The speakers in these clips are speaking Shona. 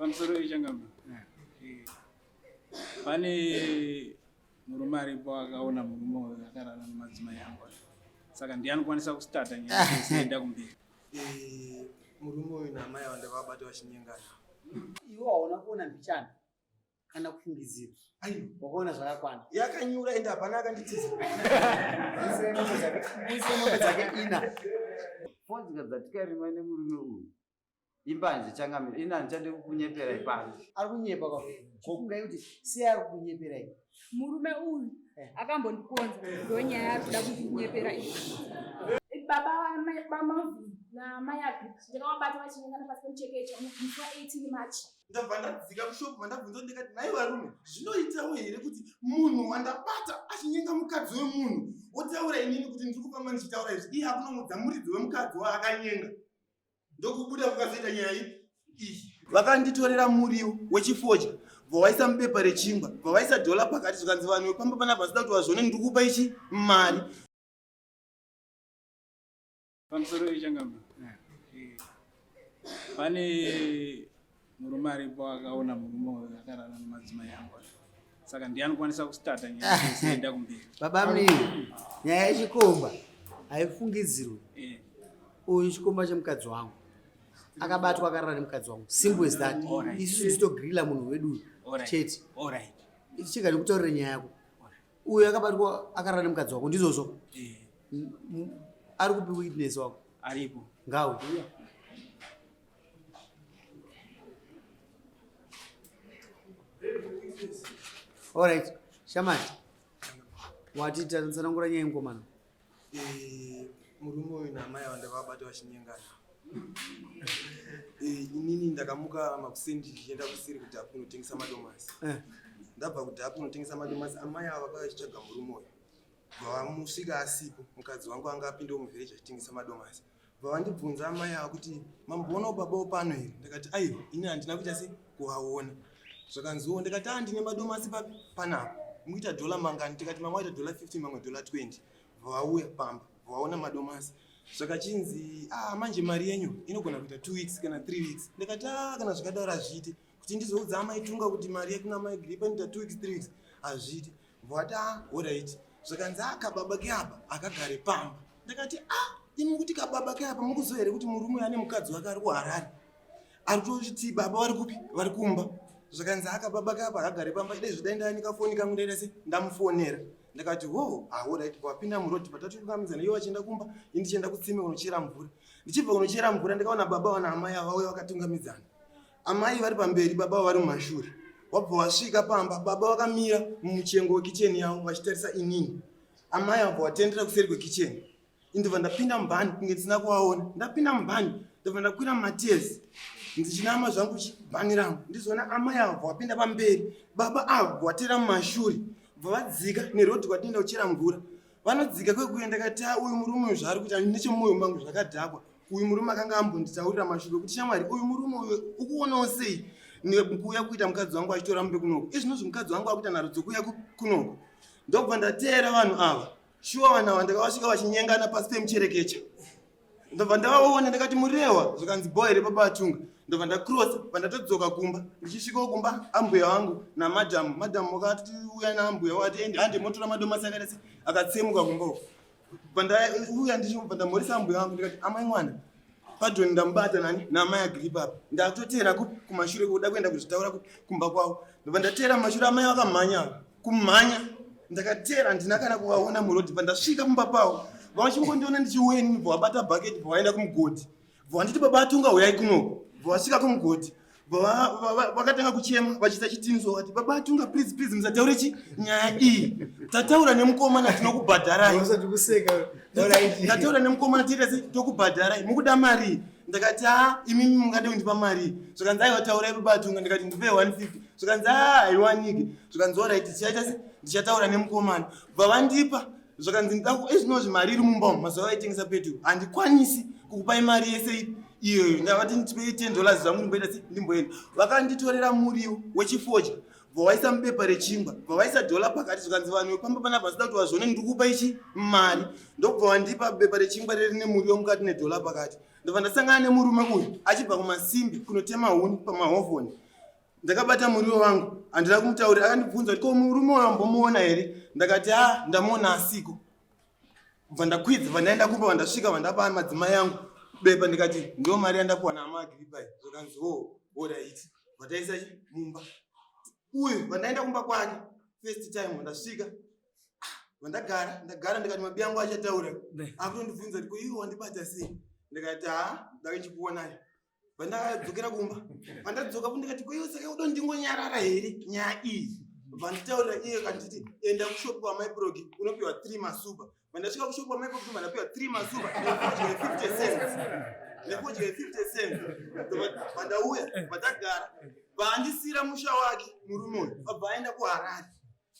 pamusoro ichangamba pane murume aripo akaona murume akarara nemadzimai angu, saka ndiye anokwanisa kustarta nyaya dzinoenda kumberi. Murume uyu namai avo ndavabata vachinyengana. Iwe hauna kuona mbichana kana kufungidzira. Wakaona zvakakwana. Yakanyura ende hapana akanditiza. Muise dzake ina. Fonzika dzatikarima nemurume uyu imbanje changamira ina ndichade kukunyepera ipanje. Ari kunyepa kwa. Kokungai kuti sei ari kunyepera iwe. Murume uyu akambondikonza ndonyaya ari kuda kundinyepera iwe. Baba vamavhi namai Agripa ndakavabata vachinyengana pasi pemuchekecho musi wa18 Machi. Ndabva ndadzika kushopu mandabvunza ndikati nai varume zvinoitawo here kuti munhu wandabata achinyenga mukadzi wemunhu otaura inini kuti ndiri kufamba ndichitaura izvi iye hakunomudza muridzi wemukadzi waakanyenga ndokubuda kukazoita nyaya iyi. Vakanditorera muriwo wechifodya bvawaisa mubepa rechingwa bvawaisa dhola pakati zvikanzi vanhu pamba panapa vasida kuti vazvione ndiri kupa ichi mari. Pamusoro ichangamba pane murume aripo akaona murume akarara nemadzimai angu, saka ndiye anokwanisa kustarta nyaya dzinoenda kumberi. Baba mnini, nyaya yechikomba haifungidzirwi. Uyu chikomba chemukadzi wangu akabatwa akarara nemukadzi wangu. Simple as that. Isu titogrila munhu wedu chete. Alright. Ichika ndikutaurire nyaya yako. Uyu akabatwa akarara nemukadzi wako ndizvozvo. Ari kupi witness wako? Aripo. Ngawe. Alright. Shamati. Wati tanzanangura nyaya mukomana. Murume uyu namai avo ndavabata vachinyengana. Inini ndakamuka makusendi ndichienda kusiri kuti hapo kunotengesa madomasi. Ndabva kuti hapo kunotengesa madomasi amai avo vakanga vachitsvaga murume uyu. Bvamusvika asipo mukadzi wangu anga apinda muvhireji achitengesa madomasi. Bvavandibvunza amai avo kuti mamboona baba pano here? Ndakati aiwa ini handina kuita sei kuvaona. Zvakanziwo ndikati ndine madomasi panapo muita dola mangani? Ndikati mamwe aita dola 50 mamwe dola 20. Bvavauya pamba bvaona madomasi. Zvakachinzi manje mari yenyu inogona kuita 2 weeks kana 3 weeks. Ndikati kana zvakadaro zviite kuti ndizoudza amai tunga kuti mari yakuna mai Agripa inoita 2 weeks 3 weeks hazviite. Bvati alright. Zvakanzi kababa ke apa akagare pamba. Ndakati imi kuti kababa ke apa mukuziva here kuti murume ane mukadzi wake ari kuHarare ari kutoti baba vari kupi vari kumba. Zvakanzi kababa ke apa akagare pamba ide zvidaenda nikafoni kangu ndaita se ndamufonera. Ndakati alright kwapinda murodhi patatukamizana iye wachienda kumba ini ndichienda kutsime kunochera mvura. Ndichibva kunochera mvura ndikaona baba wana amai avo vakatungamidzana. Amai vari pamberi baba vari mumashure. Wabva wasvika pamba baba vakamira mumuchengo wekicheni yavo vachitarisa inini. Amai avo watendera kuseri kwekicheni. Ndibva ndapinda mubhani kunge ndisina kuvaona. Ndapinda mubhani ndibva ndakwira matezi ndichinama zvangu chibhani rangu ndizoona amai avo wapinda pamberi baba avo watera mumashure. Bvavadzika nerodhi kwatienda kuchera mvura. Vanodzika kwekuenda kati uyu murume uyu zvaari kuita nechemwoyo mangu zvakadhakwa. Uyu murume akanga ambonditaurira mashure kuti shamwari uyu murume uyu ukuonawo sei nekuuya kuita mukadzi wangu achitora mupe kunoko. Izvinozvi mukadzi wangu akuita nharo dzokuuya kunoko. Ndobva ndateera vanhu ava. Shuwa vanhu ava ndakavasvika vachinyengana pasi pemucherekecha. Ndobva ndavaona ndakati murehwa zvakanzi bhoy repapa atunga. Ndobva ndakrosa pandatodzoka kumba. Ndichisvikawo kumba ambuya wangu namadhamu. Madhamu wakati uya naambuya wakati ende motora madomasi akaita sei akatsemuka kumbawo. Pandauya ndichibva ndamhoresa ambuya wangu ndikati amai mwana padhoni ndamubata nani namai Agripa. Ndakutotera kumashure kuda kuenda kuzvitaura kumba kwavo. Ndobva ndatera mashure amai vakamhanya kumhanya. Ndakatera ndina kana kuvaona murodhi pandasvika mumba pavo. Vachingondona ndichiuya nini bvavabata bhaketi bvavaenda kumugodhi. Bvavanditi baba atunga uyai kunoko. Bvavasvika kumugodhi. Vakatanga kuchema vachiita chitiniso vakati baba atunga please musataure nyaya iyi. Tataura nemukomana tinokubhadharai. Ndataura nemukomana tiita sei tokubhadharai. Mukuda mari? Ndakati imimi mungade kundipa mari. Zvakanzi aiwa taurai baba atunga. Ndikati ndipe 150. Zvakanzi haiwanike. Zvakanzi alright tichaita sei ndichataura nemukomana. Bvavandipa zvakanzi ndinozvi mari iri mumba umu mazuva vaitengesa petu handikwanisi kukupai mari yese iyoyo. Ndavati ndipei $10 zvangu ndimboita sei ndimboenda. Vakanditorera muriwo wechifodya bvawaisa mubepa rechingwa bvawaisa dhola pakati zvakanzi vanhu pamba panapa vasida kuti vazvione ndiri kupa ichi mari. Ndobva vandipa bepa rechingwa riri nemuriwo mukati nedhola pakati. Ndobva ndasangana nemurume uyu achibva kumasimbi kunotema huni pamahovhoni. ndakabata muriwo wangu handina kumutaurira. Akandibvunza kuti ko murume uyo wambomuona here? Ndakati ndamuona asiko. Bva ndakwidza vandaenda kumba vandasvika vandapa madzimai yangu bepa ndikati ndo mari yandapuwa naMaagripa iyi. Zvakanzi alright. Vataisa mumba. Uyu vandaenda kumba kwake first time vandasvika. Vandagara ndikati mabi yangu achataura. Akutondibvunza kuti ko iwe wandibata sei? Ndikati ndakachikuonai. Vandadzokera kumba. Vandadzoka ndikati ko iwe saka udondingonyarara here nyaya iyi. Vanditaurira iye kanditi enda kushopu waMaiprogi unopiwa 3 masupa. Vandasvika kushopu waMaiprogi vandapiwa 3 masupa nekudya 50 cents. Vandauya vandagara. Vandisira musha wake murume uyu. Vabva aenda kuHarare.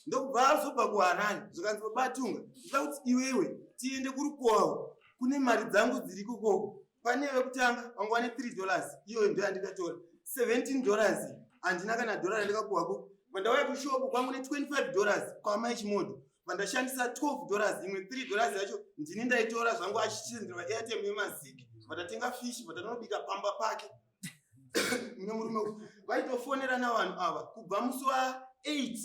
Ndokubva azobva kuHarare zvakanzi Babatunga ndida kuti iwewe tiende kurukwawo kune mari dzangu dziri kukoko. Pane wekutanga wangu wane $3 iyoyo ndio andikatora. $17 handina kana dollar ndikapuwako. Vandauya kushopu kwangu ne $25 kwaMai Chimodo. Vandashandisa $12 imwe $3 yacho ndini ndaitora zvangu achichenderwa airtime yemaziki. Vatatenga fish vatanobika pamba pake. Murume vaitofonera navanhu ava kubva musi wa8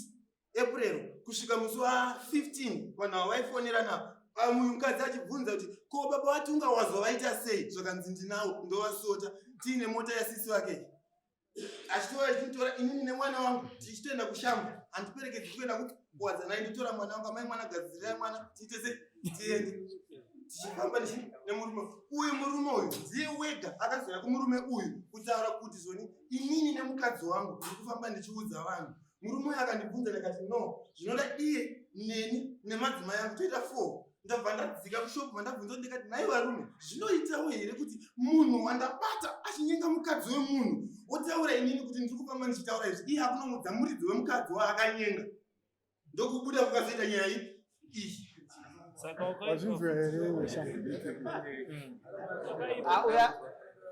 April kusvika musi wa15 vanhu ava vaifonera navo. Mukadzi achibvunza kuti ko baba Vatunga wazovaita sei? Zvakanzi ndinawo ndovasota tiine mota yasisi wake. Achitora inini nemwana wangu tichitoenda kushamba. Handiperekedzi kuenda kuwadza naye nditora mwana wangu amai mwana gadzirai mwana tiite sei tiende. Tichifamba nemurume uyu. Murume uyu ndiye wega akazouya kumurume uyu kutaura kuti zvoni inini nemukadzi wangu ndikufamba ndichiudza vanhu. Murume uyu akandibvunza ndikati no, zvinoda iye neni nemadzimai angu toita 4. Ndabva ndadzika kushopu vandabvunza ndikati nai varume zvinoitawo here kuti munhu wandabata achinyenga mukadzi wemunhu otaura inini kuti ndiri kufamba ndichitaura izvi iye akunomudza muridzi wemukadzi waakanyenga. Ndokubuda kukazoita nyaya iyi.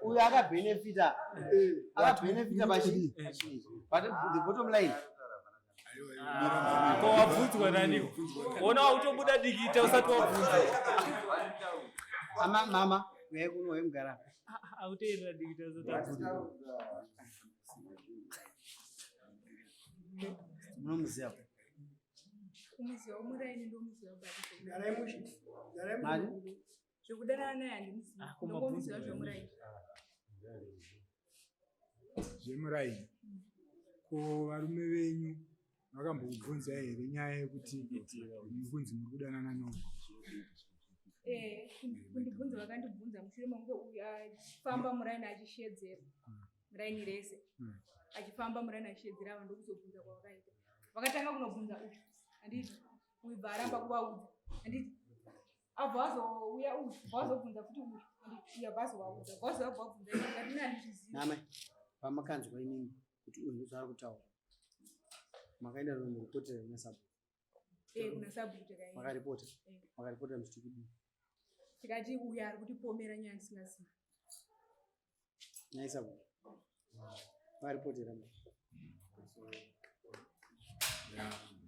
Uyu akabenefita pachii. But the bottom line ko wabvunzwa nani? Ona autobuda digita usati wabvunzwa. Mama uyai kuno wemugara. Auteerera digita usati wabvunzwa. Munomuziva Kumuziva womuraini ndomuziva bati. mari Zvekudanana naye handimuzivi. Ndomuziva zvomuraini. Zvemuraini. Ko varume venyu vakambokubvunza here nyaya yekuti mukunzi muri kudanana nawo? Kundibvunza vakandibvunza mushure mekunge uyu achifamba muraini achishedzera muraini rese. Achifamba muraini achishedzera vanhu ndokuzobvunza kwavakaita. Vakatanga kunobvunza uyu. Handiti uyu bva aramba kuvaudza. Handiti abva azouya uyu bva azobvunza futi uyu. Handiti uyu bva azovaudza. Bva azobva abvunza uyu. Ngatini handizvizivi. namai pamakanzwa inini kuti uyu ndozvaari kutaura makaenda noripotera kuna sabu. Kuna sabu takaenda. Makaripotera muchiti kudii? Tikati uyu ari kutipomera nyaya ndisingazivi. Nyaya sabu varipotera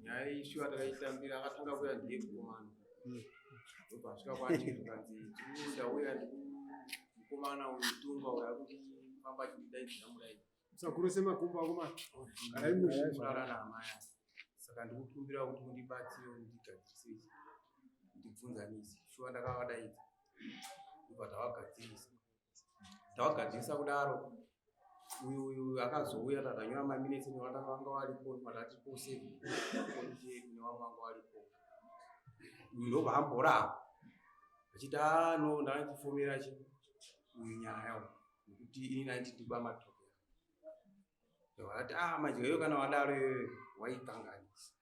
nyaya ishuwa takaitambira akatanga kuya ndiye mukomana. Ndobva asvika kwandiri tukanzi ndauya mukomana uyu Tunga uya kuti famba achidaidzira muraini. Musakuru semakumbo akoma. Kurara naamaya. Saka ndikukumbira kuti undibatsire undigadzirise. Ndibvunzanise. Shuwa ndakavadaidza. Ndobva tavagadzirisa. Tavagadzirisa kudaro. Uyu akazouya tatanyora maminitsi nevana vanga varipo patati pose chedu nevamwe vanga varipo. Uyu ndobva amboramba achiti no ndachifomera uyu nyaya nekuti ini naiti ndiba matope. Vakati madyayo kana wadaro waikanganisa.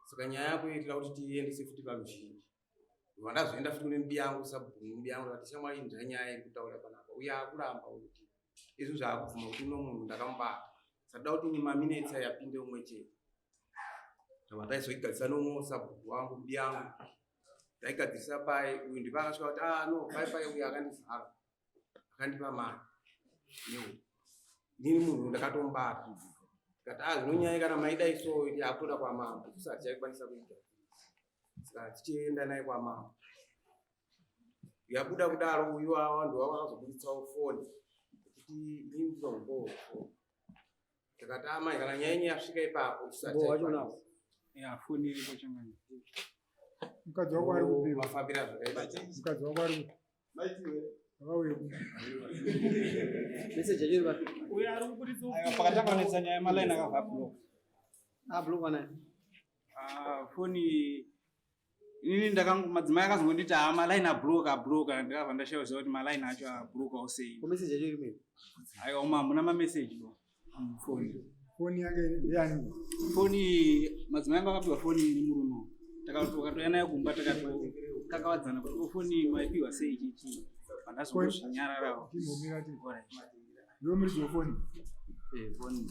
Saka nyaya yako inoitira kuti tiendese futi paruzhinji. Vandazoenda futi kune mbi yangu sabhunu mbi yangu vati shamwari ndanyaya iri kutaura panapa. Uye akuramba kuti izvi zvaakubvuma kuti uno munhu ndakamubata. Sada kuti maminitsi yapinde umwe chete. Ndobva taizoigadzisa nomwe sabhunu wangu mbi yangu. Taigadzirisa pai uyu ndipakasvika kuti no pai uyu akandivhara. Akandipa mari. Nini munhu ndakatomubata. Tikati zvinonyaya kana maidai so yakutoda kwamama. Kusati chaikwanisa kuita. Saka tichienda naye kwamama. Yabuda kudaro uyu vanhu vakazobuditsawo foni. Kuti ini ndinongoo. Tikati amai kana nyanya yasvika ipapo ya foni iripo changanya Mukadzi wako ari kupi? mafambira zvakaita. Mukadzi wako ari kupi? Akauye kupi? Message yacho iri uya ari kuburitsa pakatanga netsa nyaya yemalaini akabva block ablock naye. Foni inini madzimai akazongonditi malaini abloka ndakabva ndashayiwa kuti malaini acho abloka sei. Ko message yacho iri mei? Aiwa hamuna mameseji do foni. Foni yake ndeyani? Foni madzimai anga akapiwa foni nemurume takatoya naye kumba kakawadzana kuti foni maipiwa sei chichi pandazongozvinyararawo. Timbomira ti. Ndiwo muri dzofoni. Foni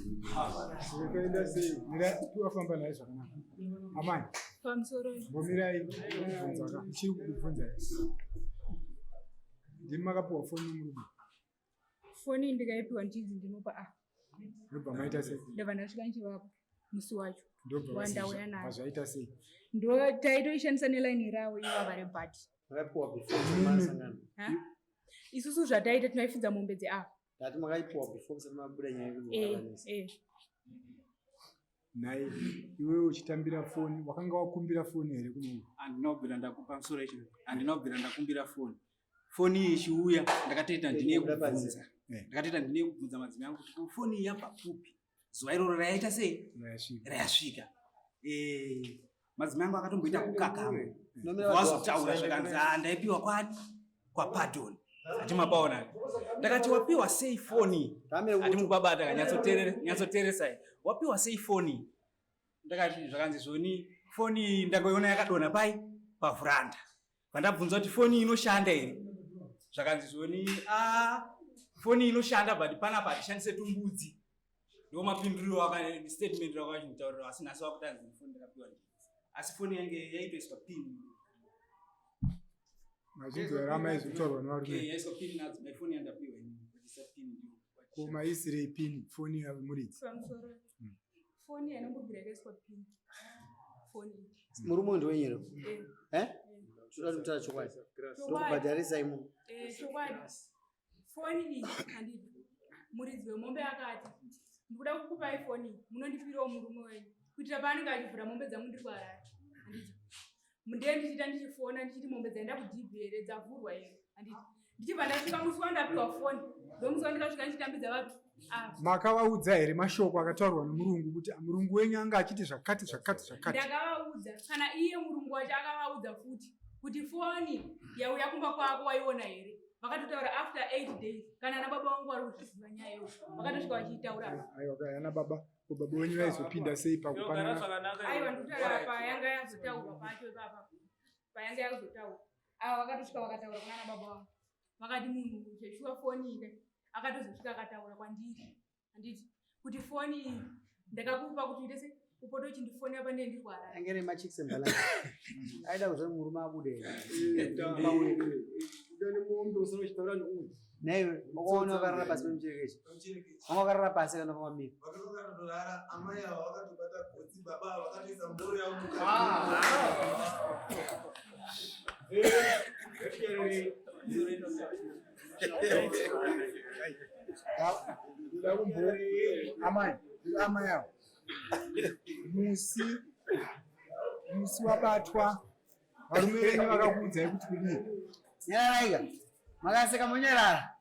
Zvakaenda sei? Mira tiwafamba naye zvakanaka. Amai. Pamusoro. Mbomirai kubvunza chiri kubvunza. Ndimi makapiwa foni nemurume. Foni ndikaipiwa ndichi ndinopa Ndobva maita sei? ndabva ndasvika ndichivapo musi wacho Ndobva wandauya nayo mazvaita sei? ndo taitoishandisa nelaini ravo ivava rebhati. Makapiwa before masangano. Isusu zvataita tinoifudza mombe dzeapa. Ndati makaipiwa before kusati mabuda nyaya yekuti Naye iwewe uchitambira foni wakanga wakumbira foni here kuno? Andinobvira ndakupa musoro ichi andinobvira ndakumbira foni. Foni ichiuya ndakatoita ndine kubvunza. Ndakatoita ndine kubvunza madzimai angu kuti foni yabva kupi. Zuva iroro raita sei? Rayasvika. Madzimai angu akatomboita kukakama. Wazotaura zvakanzi ndaipiwa kwani? Kwapadoni. Ati mabaona. Ndakati wapiwa sei foni? Ati mubaba akanyatsoteresai. Wapiwa sei foni? Ndakati zvakanzi zvoni foni ndagoiona yakadona pai pavhuranda. Vandabvunza kuti foni inoshanda here? Zvakanzi zvoni foni inoshanda but panapa atishandise tumbudzi. Ndo mapinduriro statement rakachitaurira asi nhasi wakutanzi foni ndakapiwa ndi. Asi foni yange yaitoiswa pin. Mazhinji rama izotorwa nevarume. Yaiswa pin nadzo my phone yandapiwa ini. Isa pin ndio. Koma isire pin foni yamuridzi. Pamusoro. Foni yanongobvira yakaiswa pin. Foni. Murume ndowenyero. Choda kutaura chokwadi. Ndokubhadharisa imo. Chokwadi. Foni iyi handidi. Muridzi wemombe akati ndikuda kukupai foni munondipirawo murume wenyu kuitira paanenge achivhura mombe dzangu ndiri kuharara. Handiti. Mundiye ndichita ndichifona ndichiti mombe dzaenda kudhibhi here dzavhurwa here. Handiti. Ndichibva ndasvika musi wandapiwa foni ndomusi wandikasvika ndichitambidza vanhu. Makavaudza here mashoko akataurwa nemurungu kuti murungu wenyu anga achiti zvakati zvakati zvakati? Ndakavaudza kana iye murungu wacho akavaudza futi kuti foni yauya kumba kwako waiona here. Vakatotaura after 8 days kana nababa vangu vari kuziva nyaya iyoyo vakatosvika vachitaura. Aiwa yana baba wenyu vaizopinda sei pakupanana? Aiwa ndikutaura payanga yazotaurwa pacho ipapa payanga yazotaura ava vakatosvika vakataura kuna nababa vangu vakati munhu zveshuwa foni ine akatozosvika akataura kwandiri handiti kuti foni iyi ndakakupa kuti uite sei upote uchindifonera pane ndiri kuharara. Angere machikisi mbala. Aida kuzva murume abude. Ndani muombe usoro chitaura neunhu. Naye wakaona wakarara pasi pemucherekechi. Wakarara pasi kana pamamiro. Vakatogara amai avo vakatobata gotsi baba vakatoisa mboro yavo amai avo musi wabatwa varume venyu vakakuudzai kuti kudii? Nyararaika makaseka munyarara.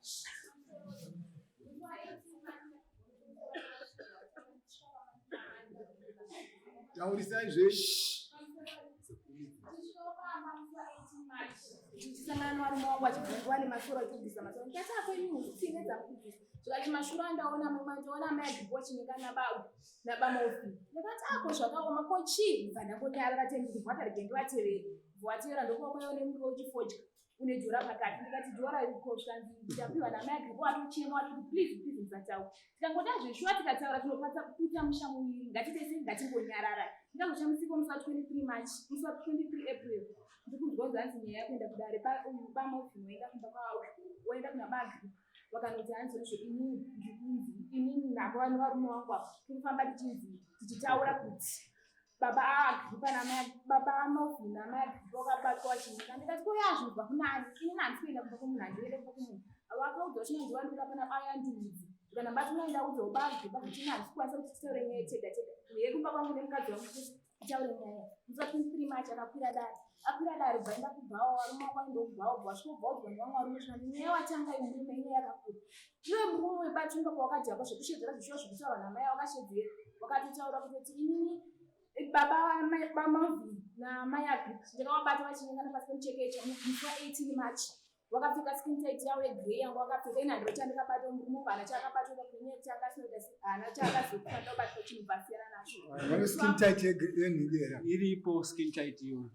Taurisai zveshe. Ndichisangana narume wangu achibvunzwa nemashure ekubvisa masoro ndikati akwenyu tsine dzakubvisa zvikati mashure andaona mumwe ndaona amai agripo chineka nabamofi ndikati ako zvakaoma ko chii bva ndakonyarara tendibva tarege ndivatevere bvatevera ndokuvakwaiwa nemuri wechifodya une jora pakati ndikati jora iriko zvikanzi ndapiwa namai agripo atochema atoti please musataura tikangoda zveshuwa tikataura tinopata kuita musha muviri ngatitese ngatingonyarara ndikazoshamisipo musi wa23 March musi wa23 April ndikuzwa zanzi nyaya yakuenda kudare pamofi woenda kumba kwavo woenda kuna bagri vakanoti hanzi izvo inini navo vano varume wangu avo tirikufamba tichitaura kuti baba aagripa baba amofi namai agripa vakabatwa vachinyika ndikati koyazvibva kunani inini handisi kuenda kumba komunhu handiende kumba komunhu avo vakaudza vachinyanzi vandira pana aya ndudzi kana batinoenda kuzobazwe pakuti hazvikwanisa kuti titaure nyaya tega tega yekumba kwangu nemukadzi wangu kuti titaure nyaya musati 3 March akakwira dare akwira dare bvaenda kubvawo varume wakaenda kubvawo vasvobvaudzwa nevamwe varume nyaya watanga imurume inyaya yakakura iwe murume webatunga pawakadhakwa zvekushedzera zvishuwa zvekutaura namai wakashedzera wakatotaura kutoti inini baba bamavhi namai agripa ndakavabata vachinyengana pasi pemuchekecha musi wa18 March wakapfeka skin tight yawo yegrey yangu wakapfeka ina ndiro chandakabata murume kana chakabata kunyanya changasinoda ana chakazokufanda kubatwa chimubvasira nacho Vane skin tight yenhingera. iripo skin tight iyo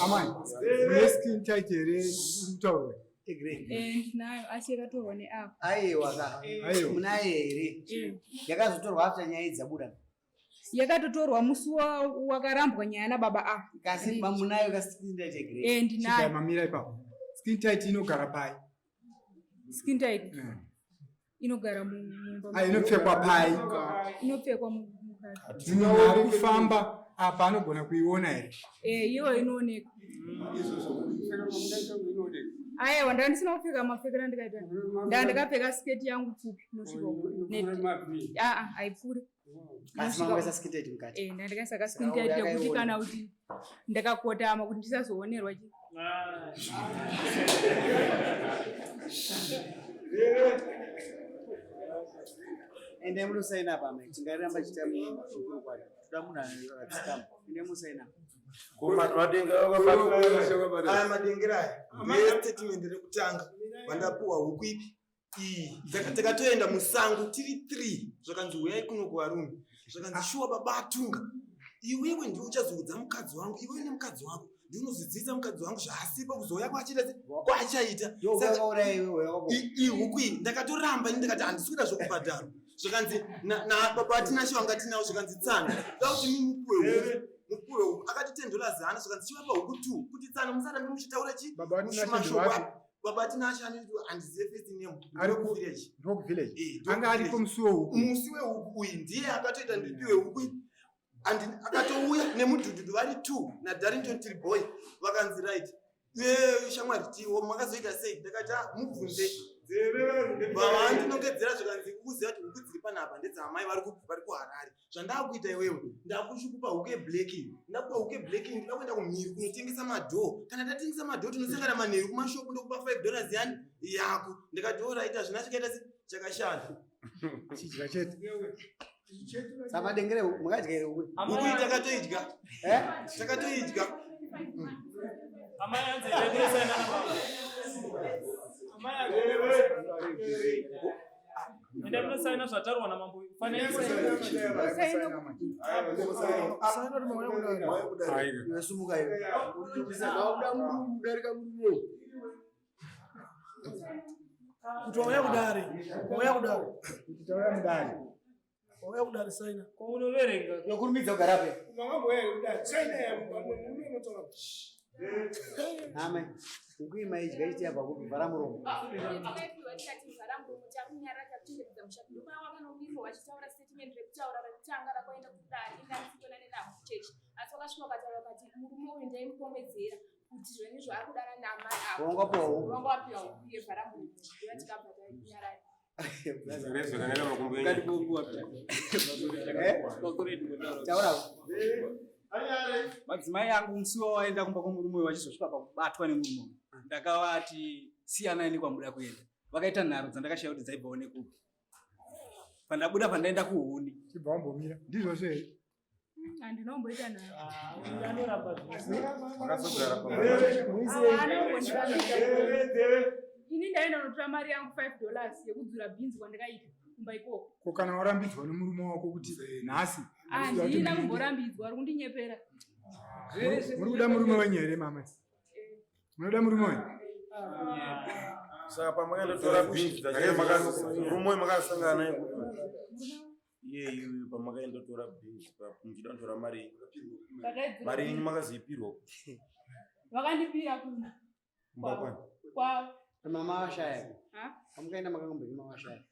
Amai, mune skin tight here kutaurwa. ndinayo asi yakatorwa neapo aiwa ka munayo here yakazotorwa after nyaya idzabuda yakatotorwa musi wakarambwa nyaya nababa a kasi munayo ka skin tight yegrey ndinayo Mamira ipapo. Skin tight inogara pai. skin tight inogara mumba Inopfekwa pai. inopfekwa mukati Munhu ari kufamba apa anogona kuiona here. iwo inooneka aiwa ndanga ndisina kupfeka mapfekero andikaita ndanga ndakapfeka sketi yangu pfupi inosvika haipfuuri kasi mangwesa skin tight mukati ndanga ndikaisa ka skin tight yekuti kana kuti ndakakotama kuti ndisazoonerwa chi ende munosaina apa mai tingaramba chita mukwari toda munhu akatsikama ende musaina aya madengera aya ndestatement rekutanga vandapuwa huku ipi iyi takatoenda musango tiri 3 zvakanzi uyai kuno kuvarume zvakanzi shuwa baba atunga iwewe ndiwe uchazoudza mukadzi wangu iwewe nemukadzi wako ndinozodzidzisa mukadzi wangu zvaasipa kuzouya kwaachita kwachaita huku iyi ndakatoramba ini ndikati handisi kuda zvokubhadharwa zvakanzi nababa atina shivanga tinawo zvakanzi tsana da kuti mimupuwe akati $10 zvakanzi chivapa huku 2 kuti tsana musarambe muchitaura chi baba atina ashani handizive first name Ndokuvillage. Anga aripo musi wehuku. musi wehuku uyu ndiye akatoita ndipiwe huku akatouya nemudhudhudhu vari 2 nadarrington Tilboy vakanzi right shamwari tiwo makazoita sei ndakati mubvunze baba andinongedzera zvakanzi kuziva kuti huku dziri panapa ndedzamai vari kuharare zvandakuita iwewe ndakushikupa huku yeblacking ndakupa huku yeblacking ndida kuenda kumhiri kunotengesa madhoo kana tatengesa madhoo tinosangana manheru kumashopu ndokupa $5 yani yako ndikati oraita hazvina chakaita chakashanda Chidya chete. saka dengere mukadya here huku huku iyi takatoidya enda munosaina zvatarwa namambo yosumuka iweauda murungu kudarika murume kuti wauya kudare saina kwaunoverenga yokurumidza kugarape ame ukuima idya ichiti yabva kupi vhara muromo vachitaura statement rekutaura rekutanga rakaenda kudare indasikona nenavo kuchechi asi vakasvika vakataura kati murume uyu ndaimukomedzera kuti zvenizvo ari kudana namai avangapiwa huku yevharambumu ivatikabhata nyarari madzimai angu musi wawaenda kumba kwomurume vachizosvika pakubatwa nemurume ndakavati siyanai nekwamuda kuenda vakaita nharo dzandakashaya kuti dzaibvawo nekupi pandabuda pandaenda kuhuni chibva wambomira ndizvozvo here handinomboita nharo ini ndaenda notora mari yangu $5 yekudzura bhinzi kwandakaita kumba ikoko ko kana warambidzwa nemurume wako kuti nhasi handina kumborambidzwa ari kundinyepera muri kuda murume wenyu here mama munoda murume wenyu saka pamakaendotora bhinzi murume makasangana naye iyeyu pamakaendotora bhinzi muchida kutora mari inyu makazoipirwa vakandipira kuma kwavo mama washaya amukaenda makangombovi mawashaya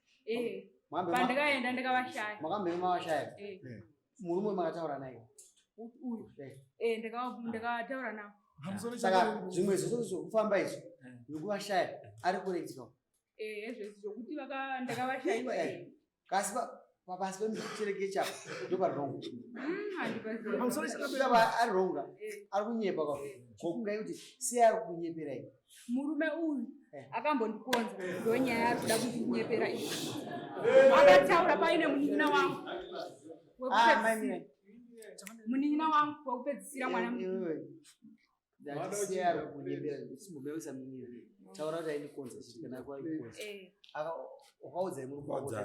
pandakaenda ndakavashaya makambovi mawashaya murume makataura naye uyu ndakataura navo Saka zvimwe zvokufamba izvo nokuvashaya ari kuretika. Zvokuti ndakavashaiwa. Kasi pasi pemucherekecha ndoparonga. Ari ronga ari kunyepa kokunga kuti sei ari kunyepera iyi. Murume uyu akambondikonza ndonyaya ari kuda kuti kunyepera iyi. Akataura paine munin'ina wangu. Munin'ina wangu wekupedzisira mwana sei ari kunyepera simbobeusa munyepera. Taura kuti ainikonza chiti kana kwaikonza. Wakaudza murume wako.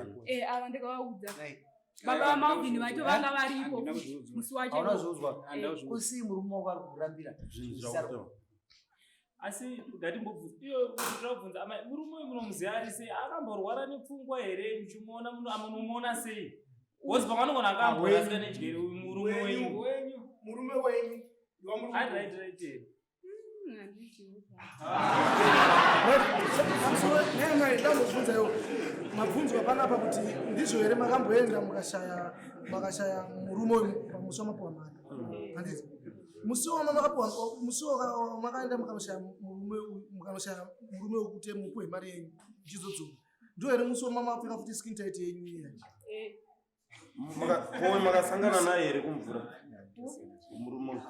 Ava ndikavaudza. Baba vaMalvin vacho vanga varipo musi wacho. Aunazvozwa kusii murume wako ari kurambira. Asi ngatimbobvunza iyo ndinobvunza amai murume uyu munomuziva ari sei akamborwara nepfungwa here muchimuona munomuona sei wozi pamanogona akamborasika nedyeri murume wenyu right ndambobvunzayo mabvunzo panapa kuti ndizvo here makamboenda mukashaya murume uyu pamusi wamapuwa mari. Handiti musiwo makaenda mukanoshaya murume wekuti mupuwe mari yenyu ndichizodzoka. Ndo here musiwo mamapinga futi skin tight yenyu iya. Makasangana naye here kumvura murume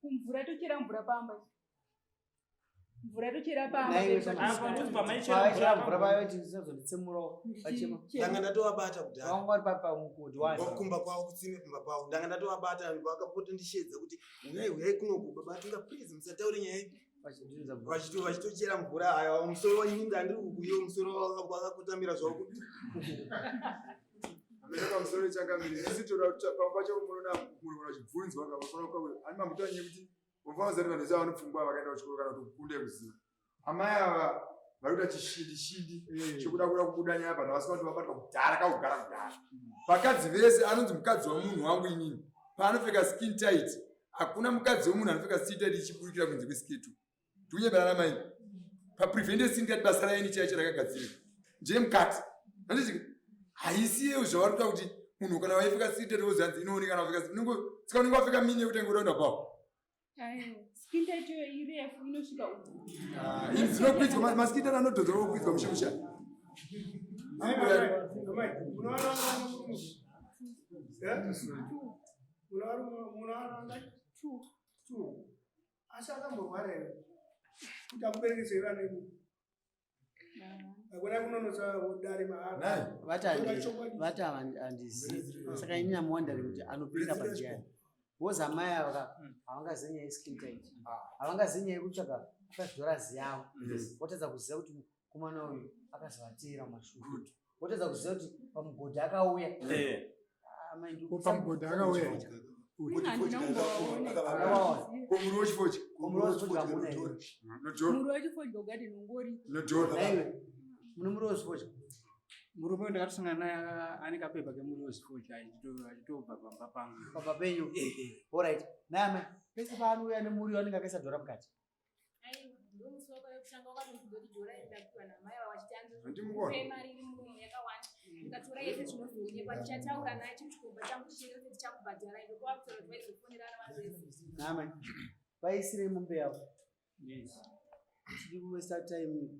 kumvura tochera mvura pamba. Mvura tochera pamba. Mvura payo tizozonditsemurawo pachema. Ndanga ndatovabata kudhara. Wanga uri pamukodhi wacho. Wakumba kwawo kutsime kumba kwawo. Ndanga ndatovabata vakapota ndishedza kuti uyai kuno baba tinga please musataure nyaya iyi. Vachitochera mvura aya musoro wainini ndandiri kukuyo musoro wakakotamira zvako. Amene musoro chakamiri isitora kuti pacho munoona munhu achibvunzwa ngapafana kwa ani mamutanye kuti mufana zati vanhu zava vanopfungwa vakaenda kuchikoro kana kuti kukunde kuziva. Amai ava varikuita chishindi chokuda kuda kubuda nyaya vanhu vasikati vabatwa kudhara kakugara kudhara. Vakadzi vese anonzi mukadzi wamunhu wangu inini paanopfeka skin tight hakuna mukadzi wemunhu anopfeka skin tight ichiburikira kunze kwesiketu. Tunyebera mai paprevent skin tight basa raini chaicho rakagadzirwa njemukati handiti haisiyewo zvavarikuta kuti munhu kana waipfeka skin tight wozanzi inooneka kana wapfeka sika unenge wapfeka mini yekuti ngoenda kwawo. Skin tight irefu inosvika uku. Dzinokwidzwa maskin tight anodzodzera kukwidzwa mushemusha. Asi akamborwara here kuti amuberekese here aneni. Hakuna kunonosa udare maara. Vati handizivi. Saka ini namuwandari kuti anopinda panjira. Woza amai ava havangazivi nyaya yeskin tight. Havangazivi nyaya yekutsvaga akazora ziyavo. Wotadza kuziva kuti kumana uyu akazovatera mumashure. Wotadza kuziva kuti pamugodhi akauya. Pamugodhi akauya. Kumuru wechifodya. Muru wechifodya ugati nongori. Muno muri wechifodya. Murume ndakatusangana naye ane kapepa kemuri wechifodya achitobva pamba pangu. Pamba penyu. Alright. Naye pese paanouya nemuriwo anenge akaisa dhora mukati. Ndikatora yese zvinozonyepa tichataura naye chichikomba changu chiri kuti tichakubhadhara ende kwakutaura kuti vaizofonera vazese. Name vaisire mombe yavo. Yes. Tichidi kuwesta time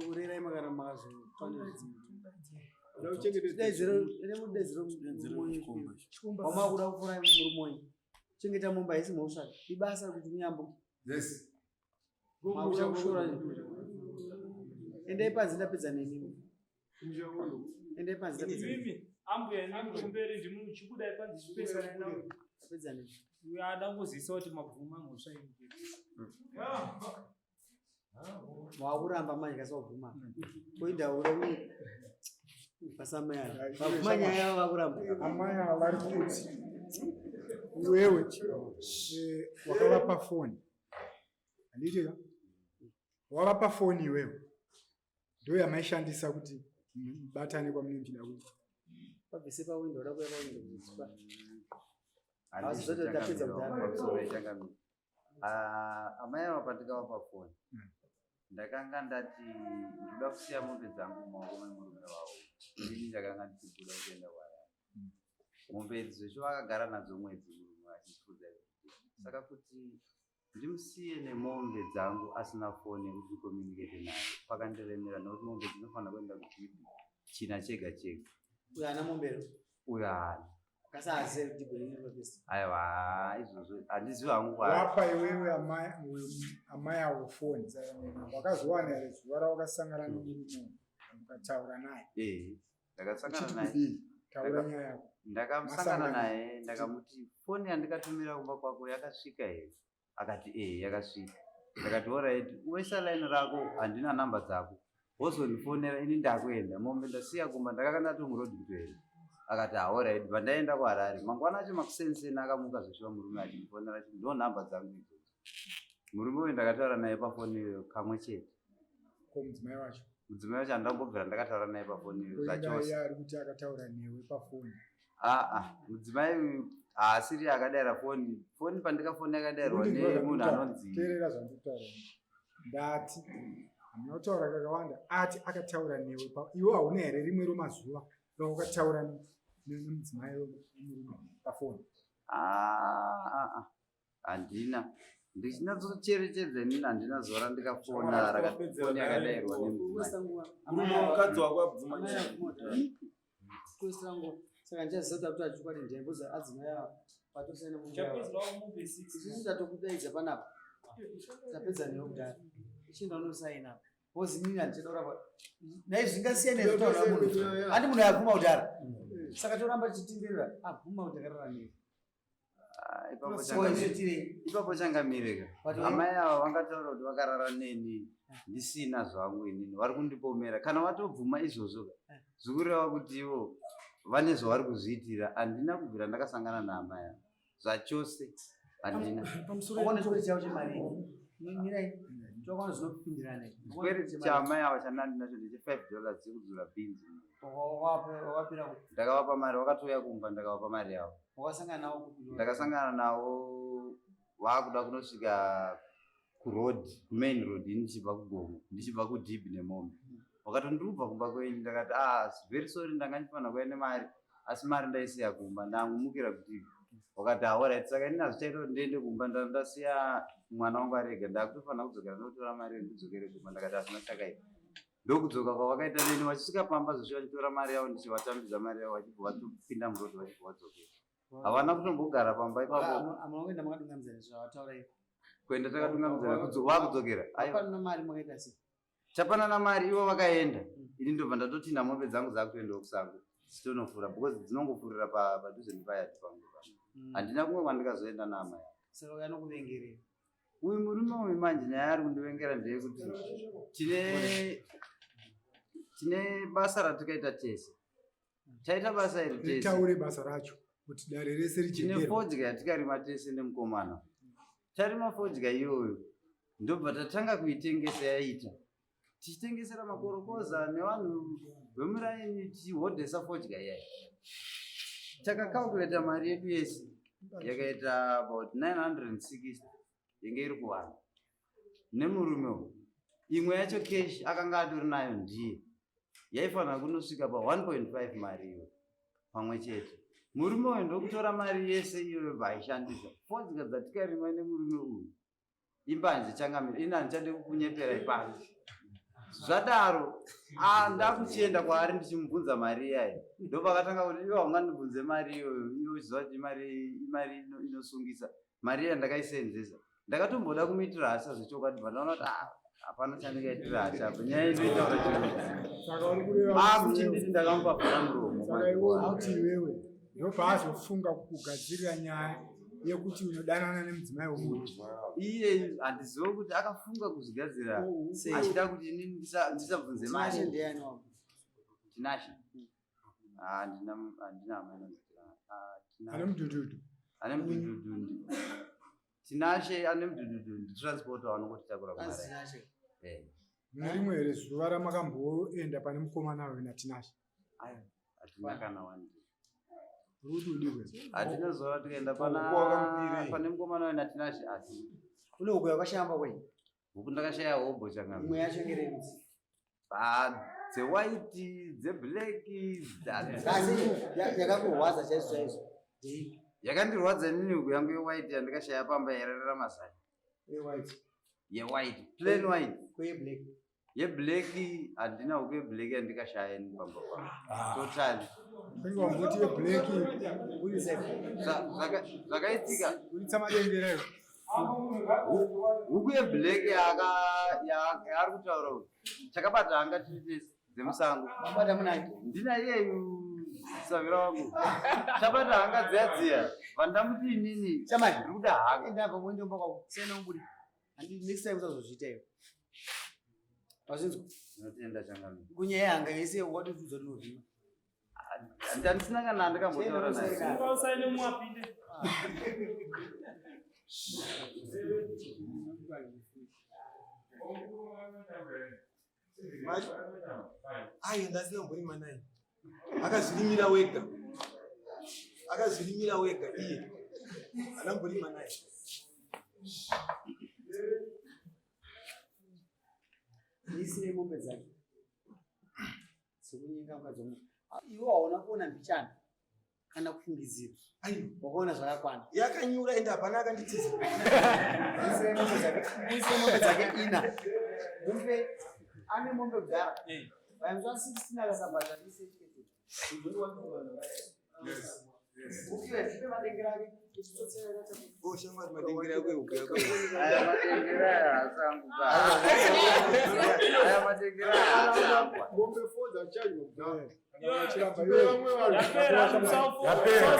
kurerai makana makazofanira dzimwe. Nemudedzero wamakuda kufura murumoyi. Chengeta mombe haisi mhosva. Ibasa kuti munyambo. Yes. Makuda kushora. Endai panzi ndapedza neni. Endai panzi ndapedza neni. Mimi ambuya ndikumbere ndimu chikuda panzi chipesa nawo. Ndapedza neni. Uyada kuzisa kuti mabvuma mhosva iyi. Wakuramba manje kasawubvuma. Koindaura uye pasamaya. Bavuma nyaya yavo vakuramba. Amaya vari kuti wewe wakavapa foni. Handiti wavapa foni iwewe. Ndo yamaishandisa kuti mubatane kwamune muchida kuti. Pabvise pawindo rakuya pawindo kuzipa. Amai ava pandikavapa foni ndakanga ndati ndinoda kusiya mombe dzangu mumaoko memurume wavo. Inini ndakanga ndichibuda kuenda kwaya. Mombe idzi zveshe vakagara nadzo mwedzi murume achipfuza saka kuti ndimusiye nemombe dzangu asina foni yekuti ndikomunicate naye pakandiremera nokuti mombe dzinofanira kuenda kuti china chega chega. Uyo ana mombero Uyo haana. kasaze kuti bwino pesa. Aiwa izvozvo handizivi hangu wapa iwewe amai avo foni wakazowana here zuva rawakasangana nemurume mukataura naye? Ndakasangana naye. Taura nyaya yako. Ndakamusangana naye ndakamuti foni yandikatumira kumba kwako yakasvika here? Akati yakasvika. Ndakati alright, uisa line rako, handina namba dzako. Wozondifonera ini ndakuenda mombe ndasiya kumba ndakakanda tomurodhi kutoenda. Akati alright, pandaenda kuHarare mangwana acho makusenseni akamuka zvoshuva murume achindifonera achiti ndo namba dzangu idzodzo. Murume uyu ndakataura naye pafoni kamwe chete. Ko mudzimai wacho? Mudzimai wacho handambobvira ndakataura naye pafoni zvachose. Ari kuti akataura newe pafoni? Mudzimai uyu haasiri akadayira foni. Foni pandikafoni yakadayirwa nemunhu anonzi. Teerera zvandikutaura. Ndati hamuna kutaura kakawanda. Ati akataura newe iwe hauna here rimwe romazuva rawakataura nemudzimai wemurume pafoni? Handina. Ndichinatsocherechedza inini handina zuva randikafona rakafoni yakadayirwa nemudzimai. Mukadzi wako abvuma kuisira nguva. Saka ndichaziva kuti achikwati ndembo adzimai patosene munhu. Isusu tatokudaidza panapa. Tapedza newe kudhara. Ichienda unosaina. Bozi nini andichadaura naye zvingasiyana nezvitaura munhu. Handi munhu yaguma kudhara. Saka toramba tichitindirira aguma kudakarara newe. Ipapo changamireka. Amai ava vangataura kuti vakarara neni ndisina zvangu inini vari kundipomera. Kana watobvuma izvozvo zvikureva kuti ivo vane zvavari kuzviitira. Handina kubvira ndakasangana naamai ava zvachose handina. Pamusoro chikwereti chavo chemari mirai tokwana zvinopindirana. Chikwereti chaamai ava chandinacho ndeche$5 dzekudzura bhinzi. Wawapira ndakavapa mari vakatouya kumba ndakavapa mari yavo. Wakasangana navo kupi? Ndakasangana navo vakuda kunosvika kurodhi kumain road ndichibva kugomo ndichibva kudhibhi nemombe. Wakati ndibva kumba kwenyu ndakati very sorry ndanga ndifanira kuenda nemari asi mari ndaisiya kumba ndangomukira kudhibhi. Wakati alright saka ini hazvichaita kuti ndiende kumba ndasiya mwana wangu arega ndakutofanira kudzokera ndotora mari ndidzokere kumba. Ndakati hazvina chakaita. Ndokudzoka kwavakaita neni vachisvika pamba zvosvi vachitora mari yavo ndichivatambidza mari yavo vachibva vatopinda murodhi vachibva vadzokera. Havana kutombogara pamba ipapo. Amanoenda makadungamizana zvavataura ivo. Kuenda takadungamizana vakudzokera. Hapana mari makaita sei? Chapanana mari ivo vakaenda. Ini ndobva ndatotinda mombe dzangu dzakutoendawo kusango dzitonofura because dzinongofurira padhuze nepayati pangu. Handina kumwe kwandikazoenda naamai. Saka uya nokuvengerera. Uyu murume uyu manje nyaya ari kundivengera ndeyekuti tine basa ratikaita tese. Taita basa iri tese. Taure basa racho kuti dare rese richigerwa. Tine fodya yatikarima tese nemukomana. Tarima fodya iyoyo ndobva tatanga kuitengesa yaita. Tichitengesera makorokoza nevanhu vemuraini tichihodhesa fodya iyai. Takakalkuleta mari yedu yese yakaita about 960 yenge iri kuwana nemurume uyu. Imwe yacho cash akanga atori nayo ndiye yaifanira kunosvika pa1.5 mari iyo pamwe chete. Murume uyu ndokutora mari yese iyoyo vaishandisa fodya dzatikarima nemurume uyu. Imbanje changamira ini handichade kukunyepera ipanzi. Zvadaro ndakuchienda kwaari ndichimubvunza mari iyayi ndopakatanga kuti iwe haungandibvunze mari iyoyo iwe chiziva kuti imari inosungisa mari iya ndakaisenzesa. Ndakatomboda kumuitira hasha zvechokwadi bva ndaona kuti hapana chandingaitira hasha apo nyaya inoitaura chinhu kuchinditi ndakamupa bvara muromo. Saka iwe kuti iwewe ndobva azofunga kugadzirira nyaya yekuti unodanana nemudzimai womunhu. Iye handizivi kuti akafunga kuzvigadzira achida kuti inini ndisabvunze mari. Tinashe handina amai ane mudhudhudhu. Ane mudhudhudhu. Tinashe ane mudhudhudhu nditransport wanongotitakura kumari. Munerimwe here zuva ramakamboenda pane mukomana wayo naTinashe? Hatina kana wani. Rududihwe. Hatina zuva tikaenda pane mukomana wayo naTinashe hatina. Une huku yakashamba kwei? Huku ndakashaya hobho changamira. Imwe yacho ngererudzi? Dzewaiti, dzeblack. Asi yakangohwaza chaizvo chaizvo. yakandirwadza inini huku yangu yewaiti yandikashaya pamba yarerera mazai yewaiti plain white yeblack handina huku yeblack yandikashaya ini pamba totally zvakaitika huku yeblack yaari kutaura kuti chakabata hanga tiri dzemusango ndina iyeyu savira wangu chabata hanga dziyadziya vandamuti inini ndiri kuda hanga next time usazozviitayo wazvinzwa ndinotenda changami kunyaya yehanga yese wadududza rinovhima handisina kana handikambotaura naye usaine muwapinde ayi ndasinambori naye akazvirimira wega iye anamborima naye isine mombe dzake sekunyenga mukadzi womunhu iwe hauna kuona mbichana kana kufungidzira wakaona zvakakwana yakanyura ende hapana akanditiza uise mombe dzake ina mumbe ane mombe kudhara vaimzva 16 akasabata ukiwe tipe madengera ake shamwari madengera yako ehuku aya madengera hasanguka aya madengera hasanguka bombe foda chayo yapera